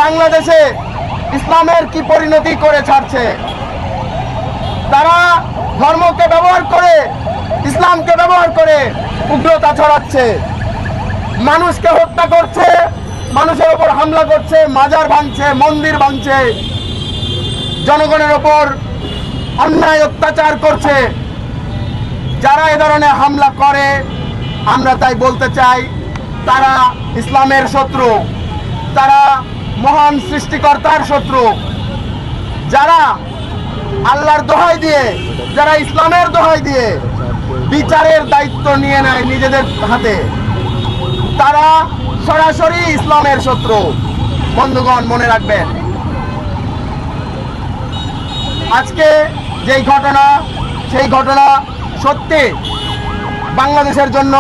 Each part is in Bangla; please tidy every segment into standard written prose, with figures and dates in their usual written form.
বাংলাদেশে ইসলামের কি পরিণতি করে ছাড়ছে। তারা ধর্মকে ব্যবহার করে, ইসলামকে ব্যবহার করে উগ্রতা ছড়াচ্ছে, মানুষকে হত্যা করছে, মানুষের ওপর হামলা করছে, মাজার ভাঙছে, মন্দির ভাঙছে, জনগণের ওপর অন্যায় অত্যাচার করছে। যারা এ ধরনের হামলা করে, আমরা তাই বলতে চাই, তারা ইসলামের শত্রু, তারা মহান সৃষ্টিকর্তার শত্রু। যারা আল্লাহর দোহাই দিয়ে, যারা ইসলামের দোহাই দিয়ে বিচারের দায়িত্ব নিয়ে নেয় নিজেদের হাতে, তারা সরাসরি ইসলামের শত্রু। বন্ধুগণ, মনে রাখবেন, আজকে যেই ঘটনা, সেই ঘটনা সত্যি বাংলাদেশের জন্য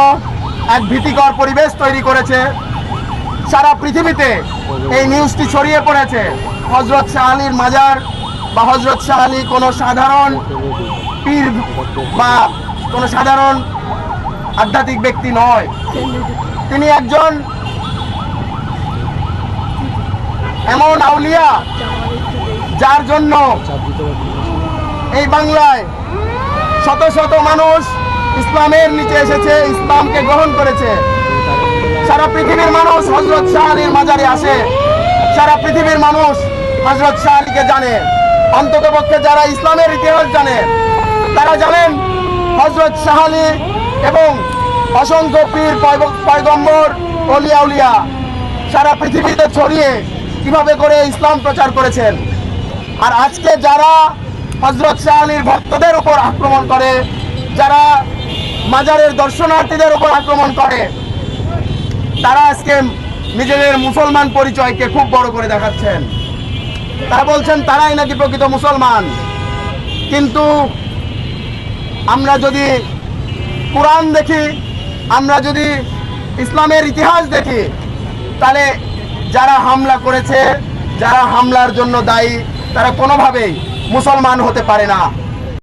এক ভীতিকর পরিবেশ তৈরি করেছে। সারা পৃথিবীতে এই নিউজটি ছড়িয়ে পড়েছে। হযরত শাহ আলীর মাজার বা হযরত শাহ আলী কোনো সাধারণ পীর বা কোনো সাধারণ আধ্যাত্মিক ব্যক্তি নয়। তিনি একজন এমন আউলিয়া যার জন্য এই বাংলায় শত শত মানুষ ইসলামের নিচে এসেছে, ইসলামকে গ্রহণ করেছে। সারা পৃথিবীর মানুষ হযরত শাহ আলীর মাজারে আসে, সারা পৃথিবীর মানুষ হযরত শাহ আলীকে জানে। অন্ততপক্ষে যারা ইসলামের ইতিহাস জানে, তারা জানেন হযরত শাহ আলী এবং অসংখ্য পীর পয়গম্বর ওলিয়া উলিয়া সারা পৃথিবীতে ছড়িয়ে কিভাবে করে ইসলাম প্রচার করেছেন। আর আজকে যারা হযরত শাহ আলীর ভক্তদের উপর আক্রমণ করে, যারা মাজারের দর্শনার্থীদের উপর আক্রমণ করে, তারা আজকে নিজেদের মুসলমান পরিচয়কে খুব বড় করে দেখাচ্ছেন। তারা বলছেন তারাই নাকি প্রকৃত মুসলমান। কিন্তু আমরা যদি কোরআন দেখি, আমরা যদি ইসলামের ইতিহাস দেখি, তাহলে যারা হামলা করেছে, যারা হামলার জন্য দায়ী, তারা কোনোভাবেই মুসলমান হতে পারে না।